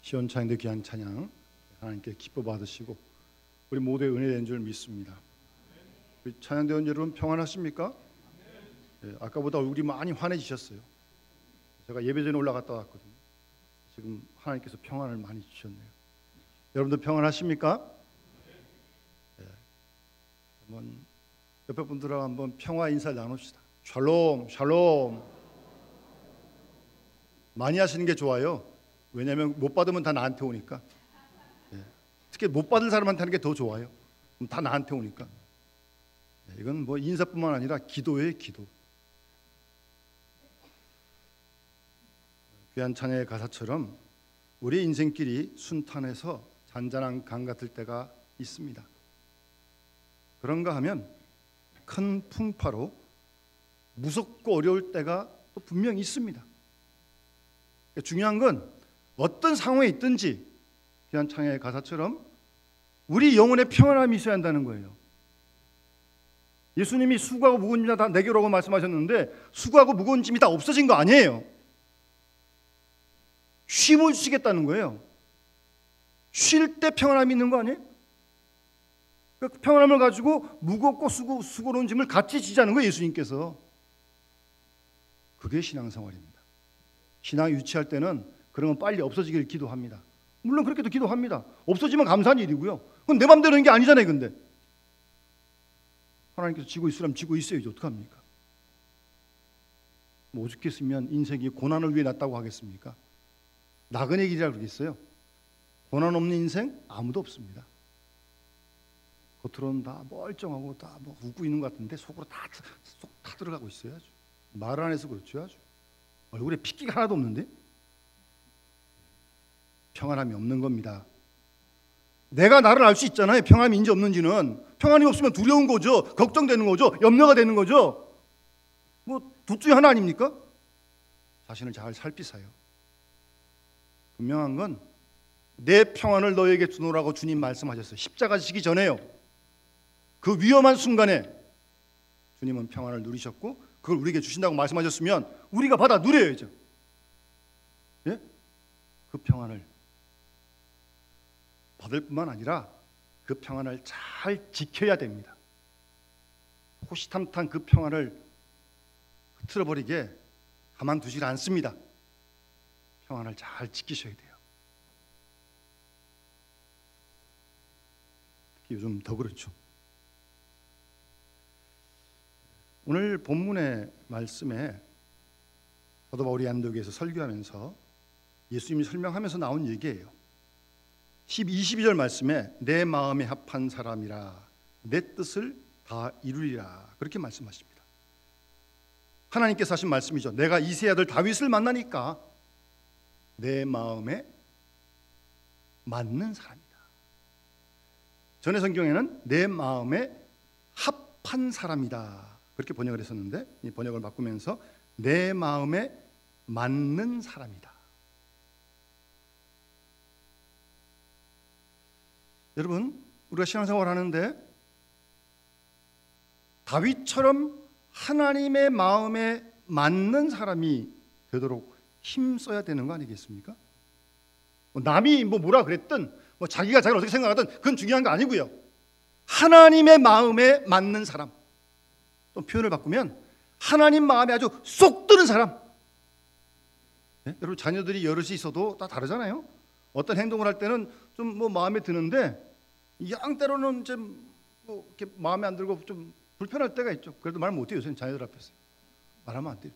시온찬양대 귀한 찬양 하나님께 기뻐 받으시고 우리 모두의 은혜 된 줄 믿습니다. 우리 찬양대원 여러분 평안하십니까? 네, 아까보다 얼굴이 많이 환해지셨어요. 제가 예배 전에 올라갔다 왔거든요. 지금 하나님께서 평안을 많이 주셨네요. 여러분들 평안하십니까? 네. 한번 옆에 분들하고 한번 평화 인사를 나눕시다. 샬롬 샬롬. 많이 하시는 게 좋아요. 왜냐하면 못 받으면 다 나한테 오니까. 네. 특히 못 받은 사람한테 하는 게 더 좋아요. 다 나한테 오니까. 네. 이건 뭐 인사뿐만 아니라 기도예요, 기도. 귀한 찬양의 가사처럼 우리 인생길이 순탄해서 잔잔한 강 같을 때가 있습니다. 그런가 하면 큰 풍파로 무섭고 어려울 때가 또 분명히 있습니다. 중요한 건 어떤 상황에 있든지 귀한 찬양의 가사처럼 우리 영혼의 평안함이 있어야 한다는 거예요. 예수님이 수고하고 무거운 짐 다 내게로 오라고 말씀하셨는데 수고하고 무거운 짐이 다 없어진 거 아니에요. 쉼을 주시겠다는 거예요. 쉴 때 평안함이 있는 거 아니에요? 그 평안함을 가지고 무겁고 수고로운 짐을 같이 지자는 거예요, 예수님께서. 그게 신앙생활입니다. 신앙이 유치할 때는 그런 건 빨리 없어지기를 기도합니다. 물론 그렇게도 기도합니다. 없어지면 감사한 일이고요. 그건 내 맘대로 하는 게 아니잖아요. 근데 하나님께서 지고 있으라면 지고 있어야지 어떡합니까? 뭐 오죽했으면 인생이 고난을 위해 났다고 하겠습니까? 나그네 길이라고 그러겠어요? 고난 없는 인생 아무도 없습니다. 겉으로는 다 멀쩡하고 다 뭐 웃고 있는 것 같은데 속으로 다 쏙 타들어가고 있어요. 아주 말 안 해서 그렇죠. 아주 얼굴에 핏기가 하나도 없는데 평안함이 없는 겁니다. 내가 나를 알 수 있잖아요. 평안함이 있는지 없는지는. 평안이 없으면 두려운 거죠. 걱정되는 거죠. 염려가 되는 거죠. 뭐 둘 중에 하나 아닙니까? 자신을 잘 살피세요. 분명한 건 내 평안을 너에게 주노라고 주님 말씀하셨어요. 십자가 지기 전에요. 그 위험한 순간에 주님은 평안을 누리셨고 그걸 우리에게 주신다고 말씀하셨으면 우리가 받아 누려야죠. 예? 그 평안을 받을 뿐만 아니라 그 평안을 잘 지켜야 됩니다. 호시탐탐 그 평안을 흐트러버리게 가만두질 않습니다. 평안을 잘 지키셔야 돼요. 특히 요즘 더 그렇죠. 오늘 본문의 말씀에 사도 바울이 안디옥에서 설교하면서 예수님이 설명하면서 나온 얘기예요. 22절 말씀에 내 마음에 합한 사람이라 내 뜻을 다 이루리라 그렇게 말씀하십니다. 하나님께서 하신 말씀이죠. 내가 이새의 아들 다윗을 만나니까 내 마음에 맞는 사람이다. 전의 성경에는 내 마음에 합한 사람이다 그렇게 번역을 했었는데 이 번역을 바꾸면서 내 마음에 맞는 사람이다. 여러분 우리가 신앙생활을 하는데 다윗처럼 하나님의 마음에 맞는 사람이 되도록 힘써야 되는 거 아니겠습니까? 남이 뭐라 그랬든 자기가 자기를 어떻게 생각하든 그건 중요한 거 아니고요. 하나님의 마음에 맞는 사람. 또 표현을 바꾸면 하나님 마음에 아주 쏙 드는 사람. 네? 여러분 자녀들이 여럿이 있어도 다 다르잖아요. 어떤 행동을 할 때는 좀 마음에 드는데 양 때로는 좀 이렇게 마음에 안 들고 좀 불편할 때가 있죠. 그래도 말 못해요. 요새는 자녀들 앞에서 말하면 안 돼요.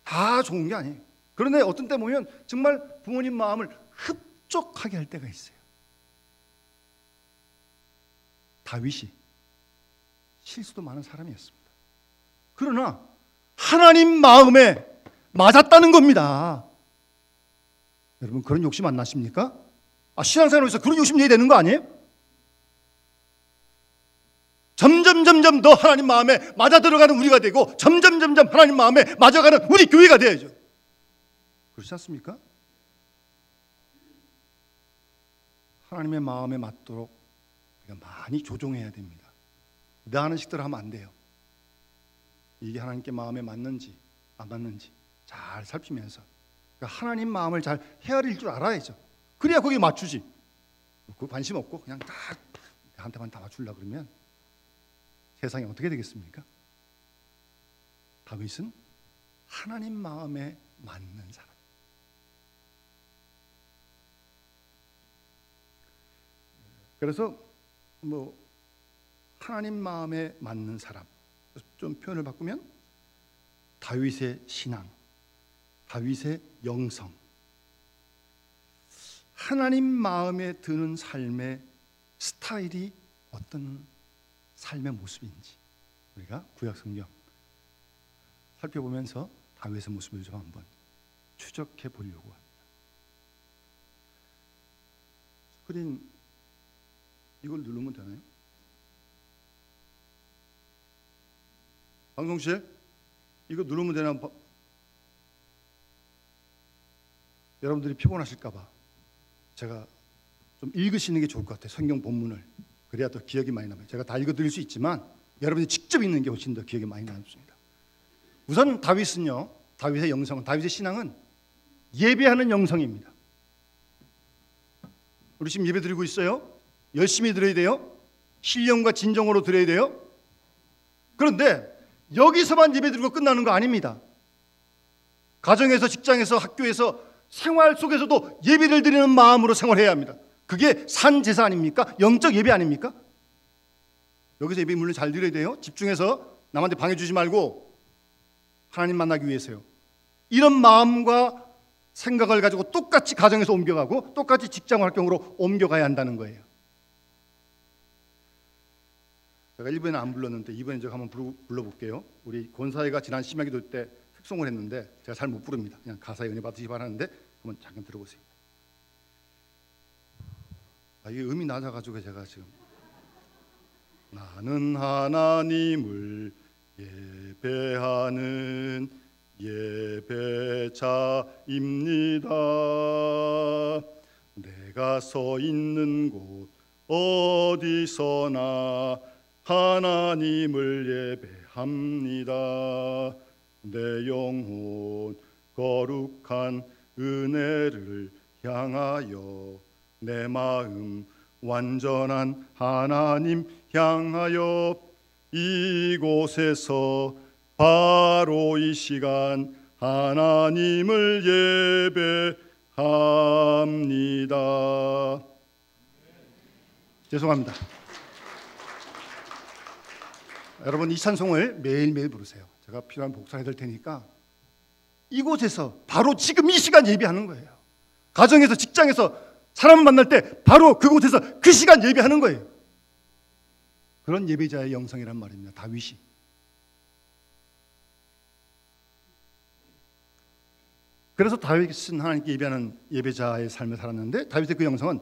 다 좋은 게 아니에요. 그런데 어떤 때 보면 정말 부모님 마음을 흡족하게 할 때가 있어요. 다윗이 실수도 많은 사람이었습니다. 그러나 하나님 마음에 맞았다는 겁니다. 여러분 그런 욕심 안 나십니까? 신앙생활에서 그런 욕심 내야 되는 거 아니에요? 점점 더 하나님 마음에 맞아 들어가는 우리가 되고 점점 하나님 마음에 맞아가는 우리 교회가 돼야죠. 그렇지 않습니까? 하나님의 마음에 맞도록 우리가 많이 조종해야 됩니다. 내 하는 식대로 하면 안 돼요. 이게 하나님께 마음에 맞는지 안 맞는지 잘 살피면서 그러니까 하나님 마음을 잘 헤아릴 줄 알아야죠. 그래야 거기에 맞추지. 그 관심 없고 그냥 다 한테만 다 맞추려고 그러면 세상이 어떻게 되겠습니까? 다윗은 하나님 마음에 맞는 사람. 그래서 뭐 하나님 마음에 맞는 사람, 좀 표현을 바꾸면 다윗의 신앙, 다윗의 영성, 하나님 마음에 드는 삶의 스타일이 어떤 삶의 모습인지 우리가 구약 성경 살펴보면서 다윗의 모습을 좀 한번 추적해 보려고 합니다. 스크린 이걸 누르면 되나요? 방송실 이거 누르면 되나? 여러분들이 피곤하실까 봐 제가 좀 읽으시는 게 좋을 것 같아요. 성경 본문을. 그래야 더 기억이 많이 남아요. 제가 다 읽어드릴 수 있지만 여러분이 직접 읽는 게 훨씬 더 기억이 많이 남습니다. 우선 다윗은요, 다윗의 영성은, 다윗의 신앙은 예배하는 영성입니다. 우리 지금 예배 드리고 있어요. 열심히 드려야 돼요. 신령과 진정으로 드려야 돼요. 그런데 여기서만 예배 드리고 끝나는 거 아닙니다. 가정에서, 직장에서, 학교에서, 생활 속에서도 예배를 드리는 마음으로 생활해야 합니다. 그게 산 제사 아닙니까? 영적 예배 아닙니까? 여기서 예배 물론 잘 드려야 돼요. 집중해서 남한테 방해주지 말고 하나님 만나기 위해서요. 이런 마음과 생각을 가지고 똑같이 가정에서 옮겨가고 똑같이 직장 활동으로 옮겨가야 한다는 거예요. 제가 1번에 안 불렀는데 2번에 제가 한번 불러볼게요. 우리 권사회가 지난 심야기도 때 특송을 했는데 제가 잘 못 부릅니다. 그냥 가사에 은혜 받으시 바라는데 한번 잠깐 들어보세요. 이게 음이 낮아가지고 제가 지금 나는 하나님을 예배하는 예배자입니다. 내가 서 있는 곳 어디서나 하나님을 예배합니다. 내 영혼 거룩한 은혜를 향하여 내 마음 완전한 하나님 향하여 이곳에서 바로 이 시간 하나님을 예배합니다. 죄송합니다. 여러분 이 찬송을 매일매일 부르세요. 제가 필요한 복사해 드릴 테니까 이곳에서 바로 지금 이 시간 예배하는 거예요. 가정에서, 직장에서 사람을 만날 때 바로 그곳에서 그 시간 예배하는 거예요. 그런 예배자의 영성이란 말입니다. 다윗이. 그래서 다윗은 하나님께 예배하는 예배자의 삶을 살았는데 다윗의 그 영성은,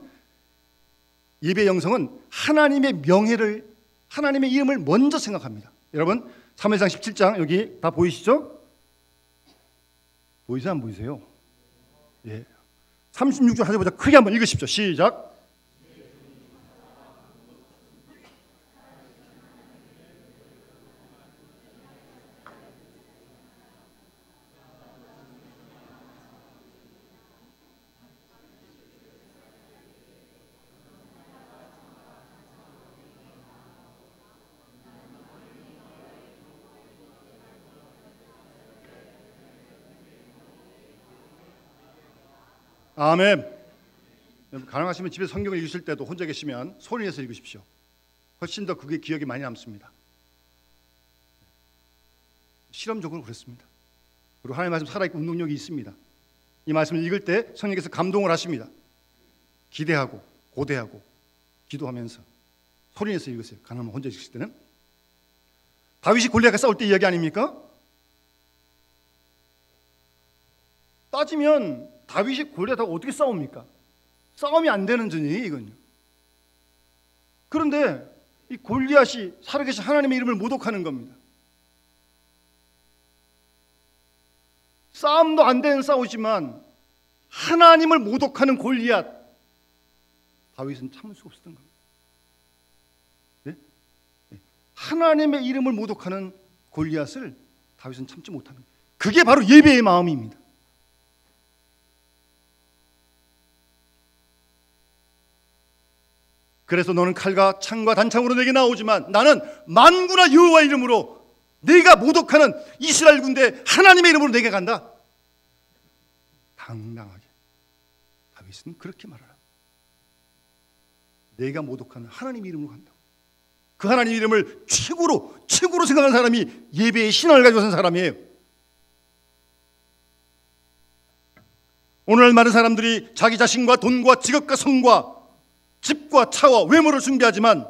예배 영성은 하나님의 명예를, 하나님의 이름을 먼저 생각합니다. 여러분 사무엘상 17장 여기 다 보이시죠? 보이세요? 안 보이세요? 예. 36절 하자보자 크게 한번 읽으십시오. 시작. 아멘. 가능하시면 집에 성경을 읽으실 때도 혼자 계시면 소리 내서 읽으십시오. 훨씬 더 그게 기억에 많이 남습니다. 실험적으로 그렇습니다. 그리고 하나님의 말씀 살아있고 운동력이 있습니다. 이 말씀을 읽을 때 성령께서 감동을 하십니다. 기대하고 고대하고 기도하면서 소리 내서 읽으세요. 가능하면 혼자 읽으실 때는. 다윗이 골리앗과 싸울 때 이야기 아닙니까? 따지면 다윗이 골리앗하고 어떻게 싸웁니까? 싸움이 안 되는 전이에요, 이건요. 그런데 이 골리앗이 살아계신 하나님의 이름을 모독하는 겁니다. 싸움도 안 되는 싸우지만 하나님을 모독하는 골리앗, 다윗은 참을 수 없었던 겁니다. 네? 하나님의 이름을 모독하는 골리앗을 다윗은 참지 못하는 거예요. 그게 바로 예배의 마음입니다. 그래서 너는 칼과 창과 단창으로 내게 나오지만 나는 만군의 여호와 이름으로 네가 모독하는 이스라엘 군대 하나님의 이름으로 내게 간다. 당당하게 다윗은 그렇게 말하라. 내가 모독하는 하나님의 이름으로 간다. 그 하나님의 이름을 최고로 생각하는 사람이 예배의 신앙을 가지고 산 사람이에요. 오늘날 많은 사람들이 자기 자신과 돈과 직업과 성과 집과 차와 외모를 숭배하지만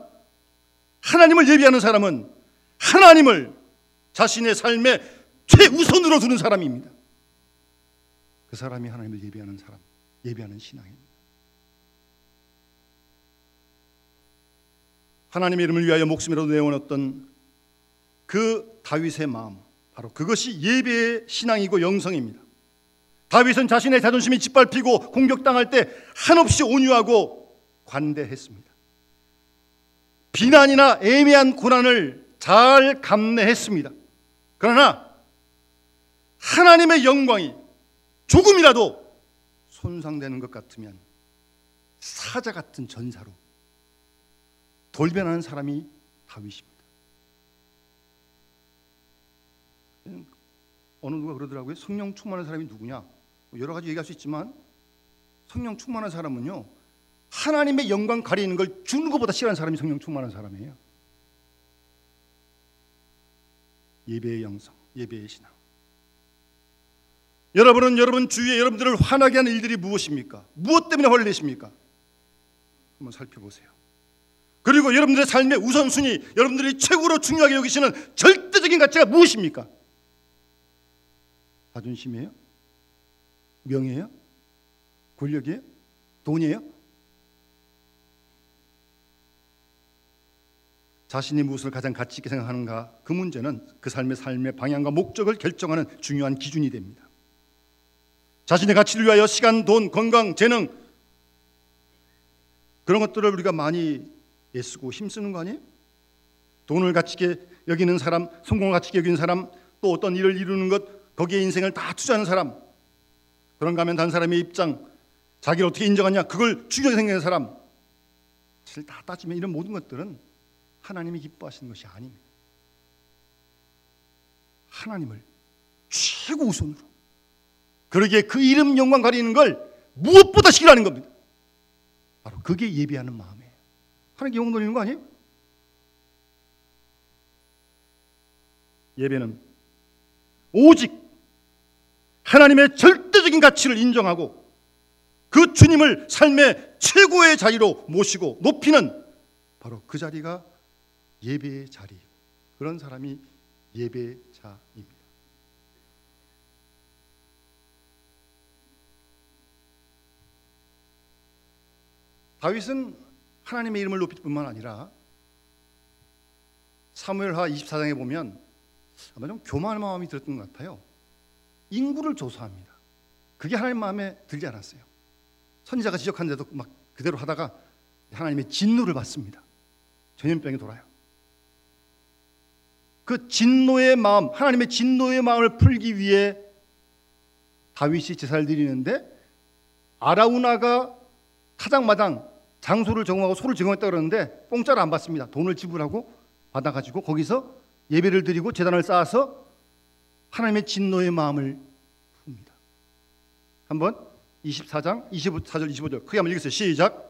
하나님을 예배하는 사람은 하나님을 자신의 삶의 최우선으로 두는 사람입니다. 그 사람이 하나님을 예배하는 사람, 예배하는 신앙입니다. 하나님의 이름을 위하여 목숨이라도 내어놓았던 그 다윗의 마음, 바로 그것이 예배의 신앙이고 영성입니다. 다윗은 자신의 자존심이 짓밟히고 공격당할 때 한없이 온유하고 관대했습니다. 비난이나 애매한 고난을 잘 감내했습니다. 그러나 하나님의 영광이 조금이라도 손상되는 것 같으면 사자 같은 전사로 돌변하는 사람이 다윗입니다. 어느 누가 그러더라고요. 성령 충만한 사람이 누구냐? 여러 가지 얘기할 수 있지만 성령 충만한 사람은요, 하나님의 영광 가리는 걸 주는 것보다 싫어하는 사람이 성령 충만한 사람이에요. 예배의 영성, 예배의 신앙. 여러분은 여러분 주위에 여러분들을 화나게 하는 일들이 무엇입니까? 무엇 때문에 화를 내십니까? 한번 살펴보세요. 그리고 여러분들의 삶의 우선순위, 여러분들이 최고로 중요하게 여기시는 절대적인 가치가 무엇입니까? 자존심이에요? 명예예요? 권력이에요? 돈이에요? 자신이 무엇을 가장 가치 있게 생각하는가, 그 문제는 그 삶의 방향과 목적을 결정하는 중요한 기준이 됩니다. 자신의 가치를 위하여 시간, 돈, 건강, 재능, 그런 것들을 우리가 많이 애쓰고 힘쓰는 거 아니에요? 돈을 가치 있게 여기는 사람, 성공을 가치 있게 여기는 사람, 또 어떤 일을 이루는 것, 거기에 인생을 다 투자하는 사람, 그런가 하면 다른 사람의 입장, 자기를 어떻게 인정하냐, 그걸 중요하게 생각하는 사람, 사실 다 따지면 이런 모든 것들은 하나님이 기뻐하시는 것이 아닙니다. 하나님을 최고 우선으로, 그러기에 그 이름 영광 가리는 걸 무엇보다 싫어하는 겁니다. 바로 그게 예배하는 마음이에요. 하나님께 영광 돌리는 거 아니에요? 예배는 오직 하나님의 절대적인 가치를 인정하고 그 주님을 삶의 최고의 자리로 모시고 높이는 바로 그 자리가 예배의 자리, 그런 사람이 예배자입니다. 다윗은 하나님의 이름을 높일 뿐만 아니라 사무엘하 24장에 보면 아마 좀 교만한 마음이 들었던 것 같아요. 인구를 조사합니다. 그게 하나님 마음에 들지 않았어요. 선지자가 지적하는데도 막 그대로 하다가 하나님의 진노를 받습니다. 전염병이 돌아요. 그 진노의 마음, 하나님의 진노의 마음을 풀기 위해 다윗이 제사를 드리는데 아라우나가 타작마당 장소를 제공하고 소를 제공했다 그러는데 공짜로 안 받습니다. 돈을 지불하고 받아가지고 거기서 예배를 드리고 제단을 쌓아서 하나님의 진노의 마음을 풉니다. 한번 24장 24절 25절 크게 한번 읽으세요. 시작.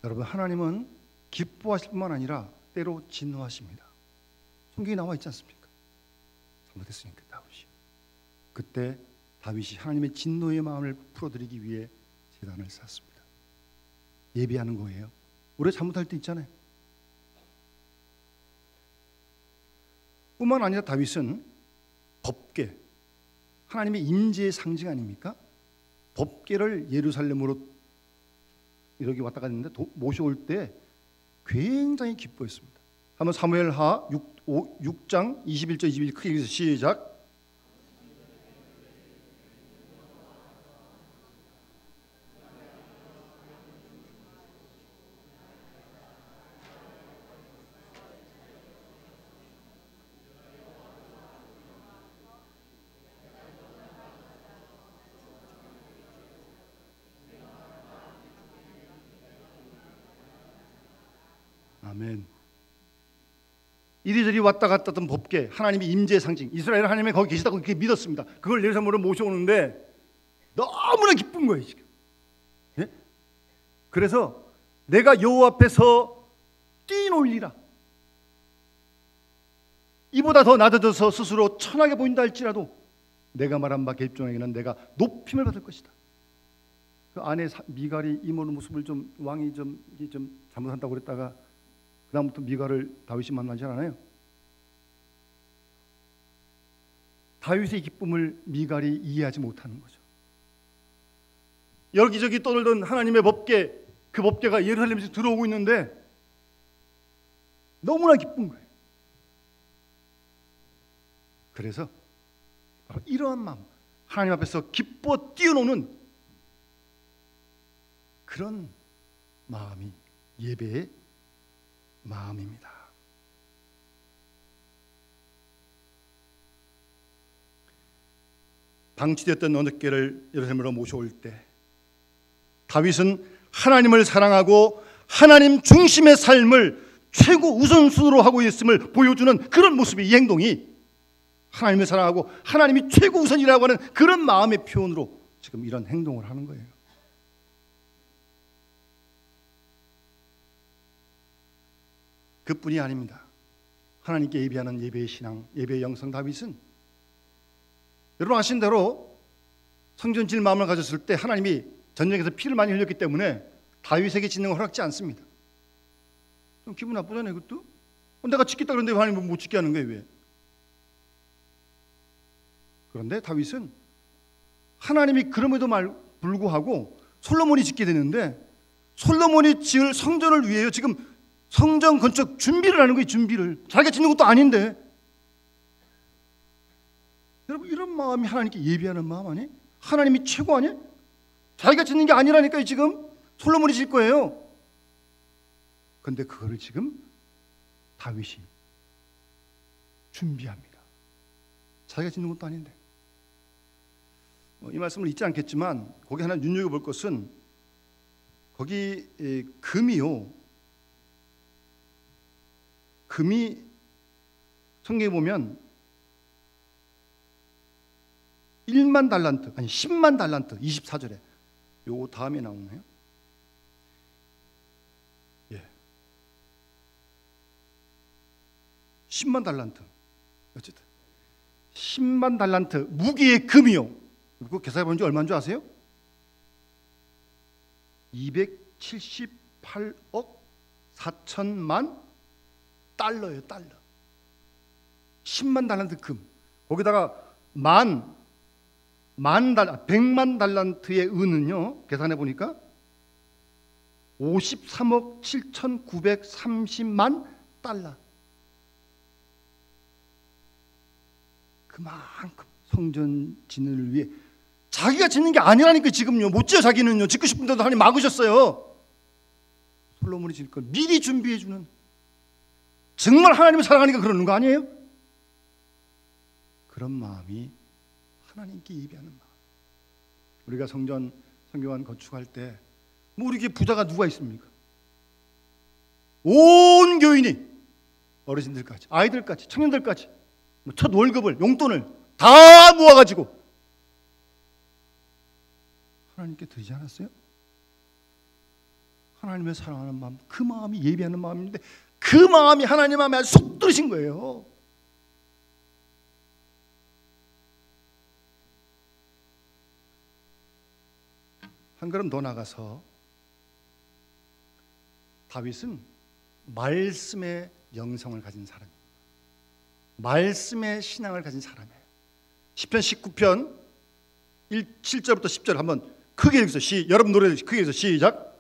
여러분, 하나님은 기뻐하실 뿐만 아니라 때로 진노하십니다. 성경에 나와 있지 않습니까? 잘못했으니까 다윗이. 그때 다윗이 하나님의 진노의 마음을 풀어드리기 위해 제단을 쌓습니다. 예배하는 거예요. 우리가 잘못할 때 있잖아요. 뿐만 아니라 다윗은 법궤, 하나님의 임재의 상징 아닙니까? 법궤를 예루살렘으로 여기 왔다 갔는데 모셔올 때 굉장히 기뻐했습니다. 한번 사무엘하 6장 21절 22절 크게 읽어서 시작. 아멘. 이리저리 왔다 갔다 했던 법궤, 하나님의 임재의 상징, 이스라엘 하나님이 거기 계시다고 그렇게 믿었습니다. 그걸 예루살렘으로 모셔오는데 너무나 기쁜 거예요 지금. 예? 그래서 내가 여호와 앞에서 뛰놀리라. 이보다 더 낮아져서 스스로 천하게 보인다 할지라도 내가 말한 바 계집종에게는 내가 높임을 받을 것이다. 그 아내 미갈이 이모의 모습을 좀 왕이 좀 잘못한다고 그랬다가 그다음부터 미갈을 다윗이 만나지 않아요. 다윗의 기쁨을 미갈이 이해하지 못하는 거죠. 여기저기 떠돌던 하나님의 법궤, 그 법궤가 예루살렘에서 들어오고 있는데 너무나 기쁜 거예요. 그래서 바로 이러한 마음, 하나님 앞에서 기뻐 뛰어노는 그런 마음이 예배의 마음입니다. 방치되었던 언약궤를 예루살렘으로 모셔올 때 다윗은 하나님을 사랑하고 하나님 중심의 삶을 최고 우선순위로 하고 있음을 보여주는 그런 모습이, 이 행동이 하나님을 사랑하고 하나님이 최고 우선이라고 하는 그런 마음의 표현으로 지금 이런 행동을 하는 거예요. 그뿐이 아닙니다. 하나님께 예배하는 예배의 신앙, 예배의 영성 다윗은 여러분 아시는 대로 성전 질 마음을 가졌을 때 하나님이 전쟁에서 피를 많이 흘렸기 때문에 다윗에게 짓는 걸 허락지 않습니다. 좀 기분 나쁘잖아요. 그것도 내가 짓겠다 그러는데 하나님은 못 짓게 하는 거예요. 왜? 그런데 다윗은 하나님이 그럼에도 불구하고 솔로몬이 짓게 되는데 솔로몬이 지을 성전을 위해요 지금 성전 건축 준비를 하는 거예요. 준비를. 자기가 짓는 것도 아닌데. 여러분 이런 마음이 하나님께 예배하는 마음 아니에요? 하나님이 최고 아니에요? 자기가 짓는 게 아니라니까요. 지금 솔로몬이 질 거예요. 그런데 그거를 지금 다윗이 준비합니다. 자기가 짓는 것도 아닌데. 이 말씀을 잊지 않겠지만 거기 하나 눈여겨볼 것은 거기 금이요. 금이 성경에 보면 1만 달란트, 아니 10만 달란트, 24절에 요거 다음에 나오나요? 예, 10만 달란트. 어쨌든 10만 달란트 무기의 금이요. 그거 계산해 보는 지 얼마인 줄 아세요? 278억 4천만 달러예요. 달러. 10만 달란트 금. 거기다가 100만 달란트의 은은요. 계산해 보니까 53억 7,930만 달러. 그만큼 성전 짓는 위해 자기가 짓는 게 아니라니까 지금요. 못 지어 자기는요. 짓고 싶은데도 하나님 막으셨어요. 솔로몬이 짓을 걸 미리 준비해 주는, 정말 하나님을 사랑하니까 그러는 거 아니에요? 그런 마음이 하나님께 예배하는 마음. 우리가 성교관 건축할 때 뭐 우리 교회 부자가 누가 있습니까? 온 교인이 어르신들까지, 아이들까지, 청년들까지 첫 월급을, 용돈을 다 모아가지고 하나님께 드리지 않았어요? 하나님을 사랑하는 마음, 그 마음이 예배하는 마음인데 그 마음이 하나님 마음에 아주 속 들으신 거예요. 한 걸음 더 나가서 다윗은 말씀의 영성을 가진 사람입니다. 말씀의 신앙을 가진 사람이에요. 시편 19편 7절부터 10절 한번 크게 읽어서 여러분 노래 크게 읽어서 시작.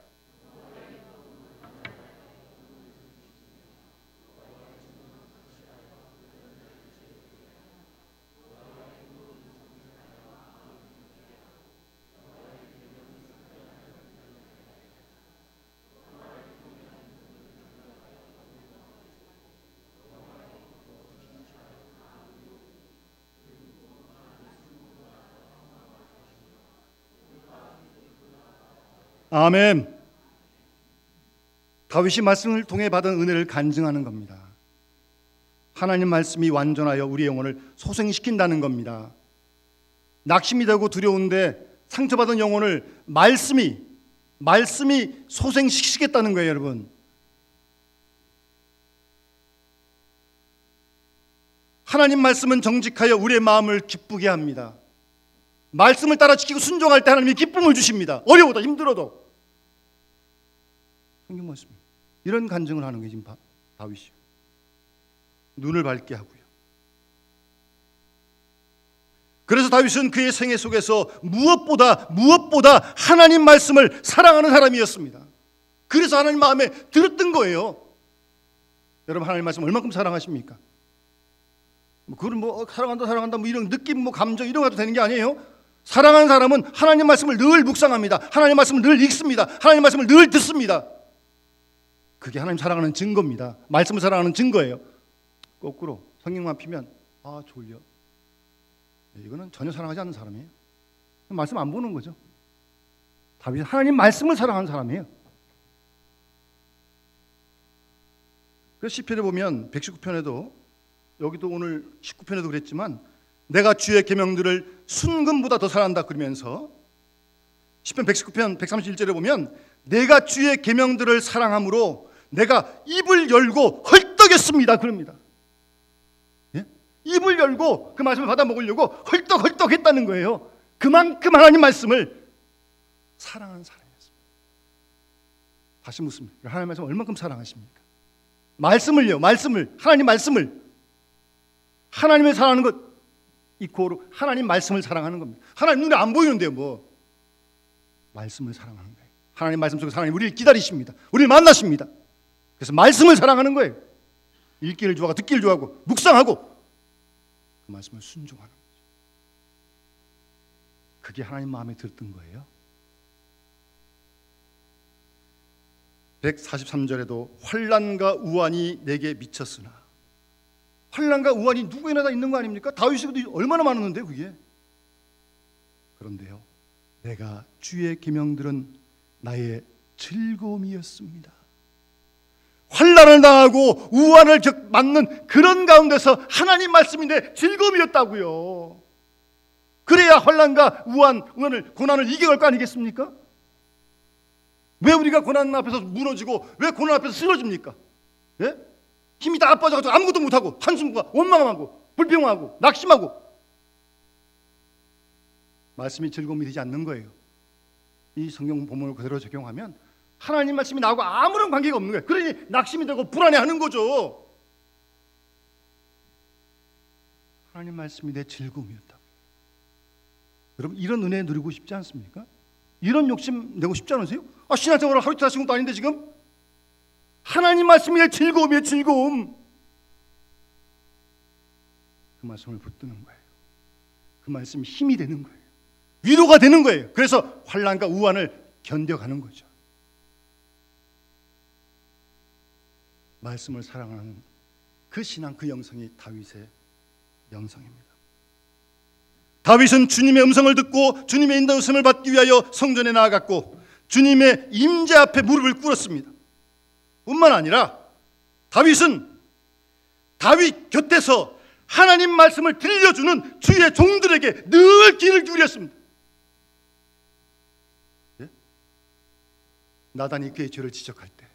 아멘. 다윗이 말씀을 통해 받은 은혜를 간증하는 겁니다. 하나님 말씀이 완전하여 우리의 영혼을 소생시킨다는 겁니다. 낙심이 되고 두려운데 상처받은 영혼을 말씀이 소생시키겠다는 거예요, 여러분. 하나님 말씀은 정직하여 우리의 마음을 기쁘게 합니다. 말씀을 따라 지키고 순종할 때 하나님이 기쁨을 주십니다. 어려워도 힘들어도. 성경 말씀 이런 간증을 하는 게 지금 다윗이요. 눈을 밝게 하고요. 그래서 다윗은 그의 생애 속에서 무엇보다 하나님 말씀을 사랑하는 사람이었습니다. 그래서 하나님 마음에 들었던 거예요. 여러분, 하나님 말씀 얼마큼 사랑하십니까? 그건 사랑한다 이런 느낌 감정 이런 거 가도 되는 게 아니에요. 사랑하는 사람은 하나님 말씀을 늘 묵상합니다. 하나님 말씀을 늘 읽습니다. 하나님 말씀을 늘 듣습니다. 그게 하나님 사랑하는 증거입니다. 말씀을 사랑하는 증거예요. 거꾸로 성경만 피면 졸려. 이거는 전혀 사랑하지 않는 사람이에요. 말씀 안 보는 거죠. 다윗은 하나님 말씀을 사랑하는 사람이에요. 그래서 시편에 보면 119편에도 여기도 오늘 19편에도 그랬지만 내가 주의 계명들을 순금보다 더 사랑한다 그러면서 시편 119편 131절에 보면 내가 주의 계명들을 사랑함으로 내가 입을 열고 헐떡였습니다 그럽니다. 예? 입을 열고 그 말씀을 받아 먹으려고 헐떡 했다는 거예요. 그만큼 하나님 말씀을 사랑하는 사람이었습니다. 다시 묻습니다. 하나님 말씀 얼마큼 사랑하십니까? 말씀을요. 하나님 말씀을 하나님을 사랑하는 것 이코로 하나님 말씀을 사랑하는 겁니다. 하나님 눈에 안 보이는데요, 뭐. 말씀을 사랑하는 거예요. 하나님 말씀 속에서 하나님 우리를 기다리십니다. 우리를 만나십니다. 그래서 말씀을 사랑하는 거예요. 읽기를 좋아하고 듣기를 좋아하고 묵상하고 그 말씀을 순종하는 거죠. 그게 하나님 마음에 들었던 거예요. 143절에도 환난과 우환이 내게 미쳤으나, 환난과 우환이 누구에나 다 있는 거 아닙니까? 다윗에게도 얼마나 많았는데 그게. 그런데요, 내가 주의 계명들은 나의 즐거움이었습니다. 환난을 당하고 우환을 맞는 그런 가운데서 하나님 말씀이 내 즐거움이었다고요. 그래야 환난과 우환을 고난을 이겨갈 거 아니겠습니까? 왜 우리가 고난 앞에서 무너지고 왜 고난 앞에서 쓰러집니까? 예? 힘이 다 빠져가지고 아무것도 못하고 한숨과 원망하고 불평하고 낙심하고. 말씀이 즐거움이 되지 않는 거예요. 이 성경 본문을 그대로 적용하면 하나님 말씀이 나하고 아무런 관계가 없는 거예요. 그러니 낙심이 되고 불안해하는 거죠. 하나님 말씀이 내 즐거움이었다. 여러분, 이런 은혜 누리고 싶지 않습니까? 이런 욕심 내고 싶지 않으세요? 신앙생활을 하루 이틀 하신 것도 아닌데 지금 하나님 말씀이 내 즐거움이에요. 즐거움. 그 말씀을 붙드는 거예요. 그 말씀이 힘이 되는 거예요. 위로가 되는 거예요. 그래서 환난과 우환을 견뎌가는 거죠. 말씀을 사랑하는 그 신앙, 그 영성이 다윗의 영성입니다. 다윗은 주님의 음성을 듣고 주님의 인도하심을 받기 위하여 성전에 나아갔고 주님의 임재 앞에 무릎을 꿇었습니다. 뿐만 아니라 다윗은 다윗 곁에서 하나님 말씀을 들려주는 주의 종들에게 늘 귀를 기울였습니다. 예? 나단이 그의 죄를 지적할 때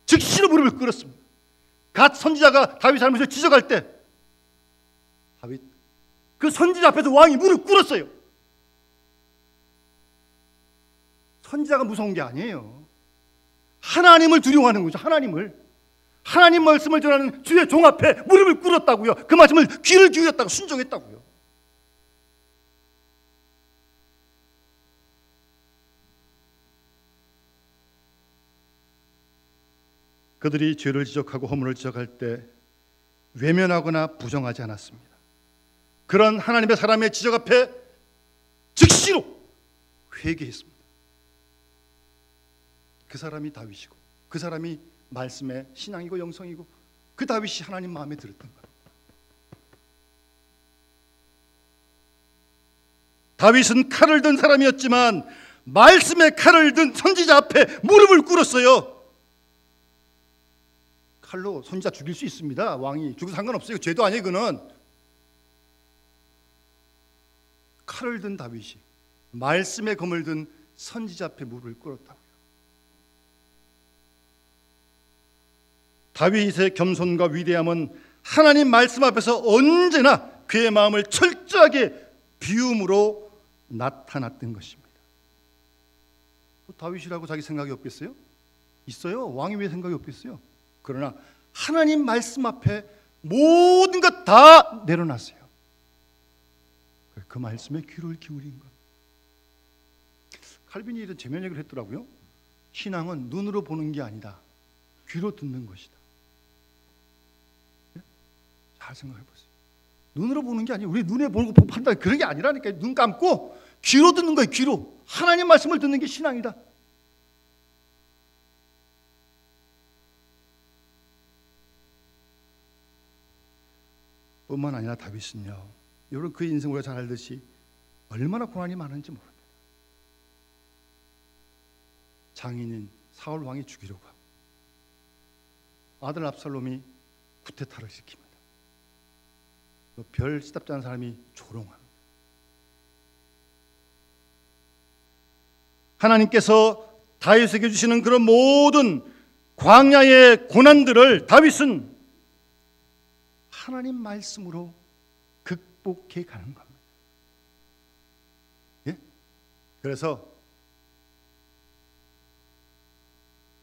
즉시로 무릎을 꿇었습니다. 갓 선지자가 다윗 잘못을 지적할 때 다윗 그 선지자 앞에서 왕이 무릎 꿇었어요. 선지자가 무서운 게 아니에요. 하나님을 두려워하는 거죠. 하나님 말씀을 전하는 주의 종 앞에 무릎을 꿇었다고요. 그 말씀을 귀를 기울였다고, 순종했다고요. 그들이 죄를 지적하고 허물을 지적할 때 외면하거나 부정하지 않았습니다. 그런 하나님의 사람의 지적 앞에 즉시로 회개했습니다. 그 사람이 다윗이고 그 사람이 말씀의 신앙이고 영성이고 그 다윗이 하나님 마음에 들었던 거예요. 다윗은 칼을 든 사람이었지만 말씀의 칼을 든 선지자 앞에 무릎을 꿇었어요. 칼로 선지자 죽일 수 있습니다. 왕이 죽어도 상관없어요. 죄도 아니에요. 그는 칼을 든 다윗이 말씀의 검을 든 선지자 앞에 무릎을 꿇었다고요. 다윗의 겸손과 위대함은 하나님 말씀 앞에서 언제나 그의 마음을 철저하게 비움으로 나타났던 것입니다. 다윗이라고 자기 생각이 없겠어요? 있어요. 왕이 왜 생각이 없겠어요? 그러나 하나님 말씀 앞에 모든 것 다 내려놨어요. 그 말씀에 귀를 기울인 것. 칼빈이 이런 제면 얘기를 했더라고요. 신앙은 눈으로 보는 게 아니다. 귀로 듣는 것이다. 잘 생각해 보세요. 눈으로 보는 게 아니에요. 우리 눈에 보고 판단 그런 게 아니라니까요. 눈 감고 귀로 듣는 거예요. 귀로. 하나님 말씀을 듣는 게 신앙이다. 뿐만 아니라 다윗은요, 여러분 그 인생 우리가 잘 알듯이 얼마나 고난이 많은지 모릅니다. 장인인 사울 왕이 죽이려고 하고 아들 압살롬이 쿠데타를 시킵니다. 별 시답지 않은 사람이 조롱합니다. 하나님께서 다윗에게 주시는 그런 모든 광야의 고난들을 다윗은 하나님 말씀으로 극복해 가는 겁니다. 예? 그래서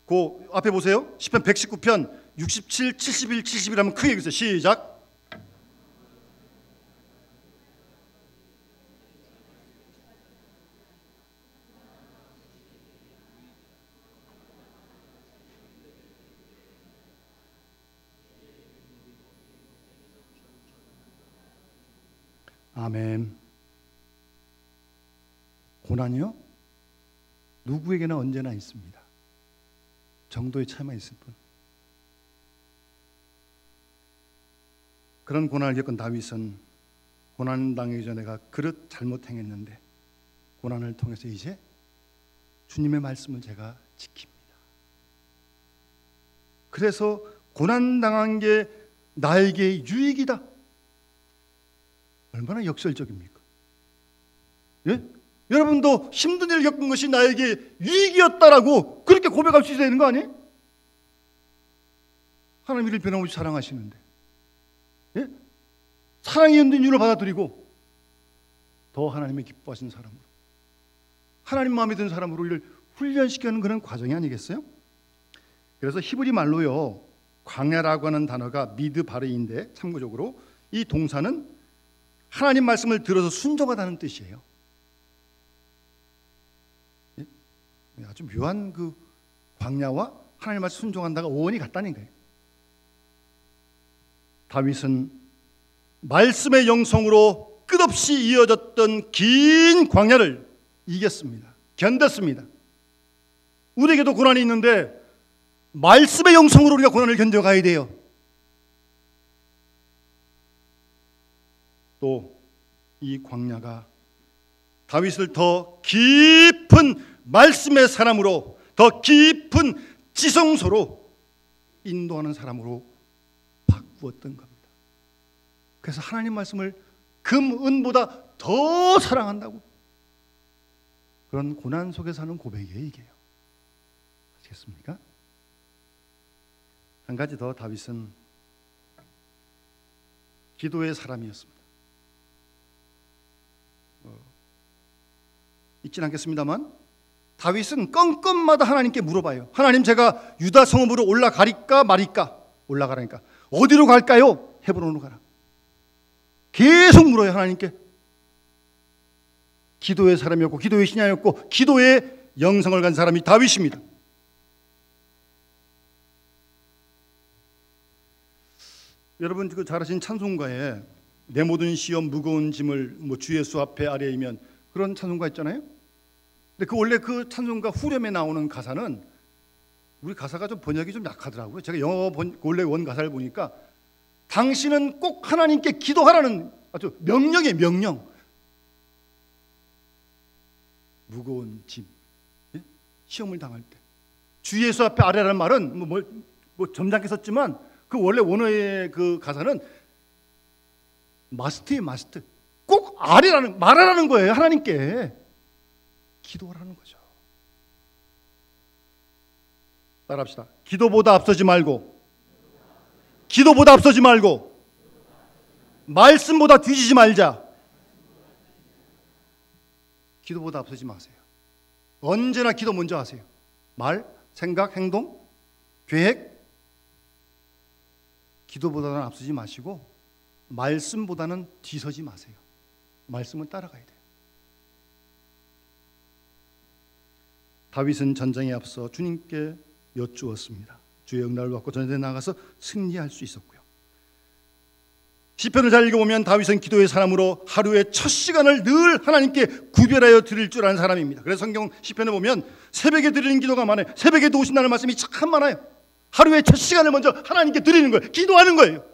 그 앞에 보세요. 시편 119편 67, 71, 71 하면 크게 읽으세요. 시작. 아멘. 고난이요? 누구에게나 언제나 있습니다. 정도의 차이만 있을 뿐. 그런 고난을 겪은 다윗은 고난 당하기 전에 내가 그릇 잘못 행했는데 고난을 통해서 이제 주님의 말씀을 제가 지킵니다. 그래서 고난 당한 게 나에게 유익이다. 얼마나 역설적입니까? 예? 여러분도 힘든 일을 겪은 것이 나에게 유익이었다라고 그렇게 고백할 수 있어야 되는 거 아니에요? 하나님 이를 변함없이 사랑하시는데, 예? 사랑이 있는 이유를 받아들이고 더 하나님의 기뻐하시는 사람으로, 하나님 마음에 드는 사람으로 이를 훈련시키는 그런 과정이 아니겠어요? 그래서 히브리 말로요, 광야라고 하는 단어가 미드바르인데 참고적으로 이 동사는 하나님 말씀을 들어서 순종하다는 뜻이에요. 예? 아주 묘한 그 광야와 하나님 말씀 순종한다가 오원이 같다는 거예요. 다윗은 말씀의 영성으로 끝없이 이어졌던 긴 광야를 이겼습니다. 견뎠습니다. 우리에게도 고난이 있는데 말씀의 영성으로 우리가 고난을 견뎌가야 돼요. 또 이 광야가 다윗을 더 깊은 말씀의 사람으로, 더 깊은 지성소로 인도하는 사람으로 바꾸었던 겁니다. 그래서 하나님 말씀을 금, 은보다 더 사랑한다고. 그런 고난 속에 사는 고백이에요, 이게요. 아시겠습니까? 한 가지 더, 다윗은 기도의 사람이었습니다. 잊진 않겠습니다만 다윗은 건건마다 하나님께 물어봐요. 하나님, 제가 유다 성읍으로 올라가리까 말이까? 올라가라니까 어디로 갈까요? 헤브론으로 가라. 계속 물어요, 하나님께. 기도의 사람이었고 기도의 신하였고 기도의 영성을 간 사람이 다윗입니다. 여러분 그 잘 아시는 찬송가에 내 모든 시험 무거운 짐을 주 예수 앞에 아뢰이면, 그런 찬송가 있잖아요. 근데 그 원래 그 찬송가 후렴에 나오는 가사는, 우리 가사가 좀 번역이 좀 약하더라고요. 제가 영어 원래 원 가사를 보니까 당신은 꼭 하나님께 기도하라는 아주 명령이에요, 명령. 무거운 짐, 시험을 당할 때. 주 예수 앞에 아뢰라는 말은 뭐 점잖게 썼지만 그 원래 원어의 그 가사는 마스트예요. 마스트. 꼭 말하라는 거예요. 하나님께 기도하라는 거죠. 따라합시다. 기도보다 앞서지 말고, 말씀보다 뒤지지 말자. 기도보다 앞서지 마세요. 언제나 기도 먼저 하세요. 말, 생각, 행동, 계획. 기도보다는 앞서지 마시고 말씀보다는 뒤서지 마세요. 말씀은 따라가야 돼요. 다윗은 전쟁에 앞서 주님께 여쭈었습니다. 주의 응답을 받고 전쟁에 나가서 승리할 수 있었고요. 시편을 잘 읽어보면 다윗은 기도의 사람으로 하루의 첫 시간을 늘 하나님께 구별하여 드릴 줄 아는 사람입니다. 그래서 성경 시편에 보면 새벽에 드리는 기도가 많아요. 새벽에 도우신다는 말씀이 참 많아요. 하루의 첫 시간을 먼저 하나님께 드리는 거예요. 기도하는 거예요.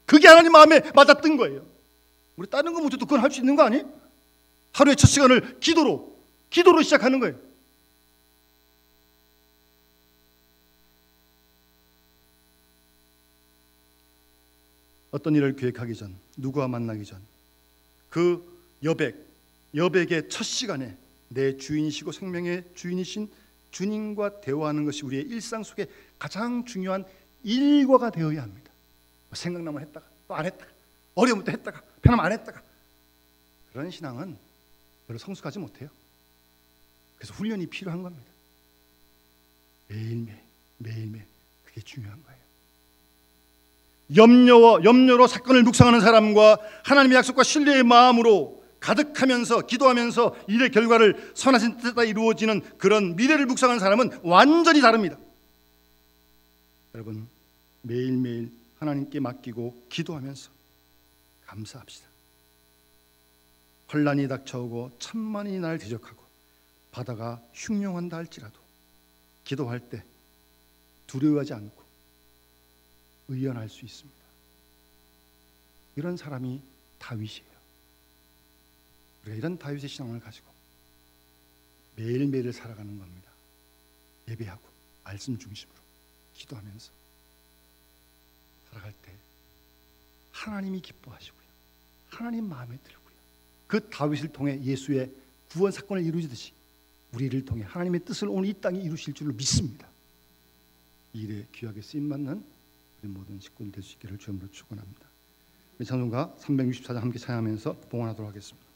그게 하나님 마음에 맞았던 거예요. 우리 다른 거 못해도 그건 할 수 있는 거 아니에요? 하루의 첫 시간을 기도로 시작하는 거예요. 어떤 일을 계획하기 전, 누구와 만나기 전, 그 여백의 첫 시간에 내 주인이시고 생명의 주인이신 주님과 대화하는 것이 우리의 일상 속에 가장 중요한 일과가 되어야 합니다. 생각나면 했다가 또 안 했다가, 어려우면 또 했다가, 편하면 안 했다가, 그런 신앙은 별로 성숙하지 못해요. 그래서 훈련이 필요한 겁니다. 매일매일 그게 중요한 거예요. 염려로 사건을 묵상하는 사람과 하나님의 약속과 신뢰의 마음으로 가득하면서 기도하면서 일의 결과를 선하신 뜻에 이루어지는 그런 미래를 묵상하는 사람은 완전히 다릅니다. 여러분, 매일매일 하나님께 맡기고 기도하면서 감사합시다. 혼란이 닥쳐오고 천만이 날 대적하고 바다가 흉룡한다 할지라도 기도할 때 두려워하지 않고 의연할 수 있습니다. 이런 사람이 다윗이에요. 우리가 이런 다윗의 신앙을 가지고 매일매일 살아가는 겁니다. 예배하고 말씀 중심으로 기도하면서 살아갈 때 하나님이 기뻐하시고요, 하나님 마음에 들고요, 그 다윗을 통해 예수의 구원 사건을 이루시듯이 우리를 통해 하나님의 뜻을 오늘 이 땅에 이루실 줄을 믿습니다. 이 일에 귀하게 쓰임받는 우리 모든 식구들 될 수 있기를 주님으로 축원합니다. 우리 찬송가 364장 함께 찬양하면서 봉헌하도록 하겠습니다.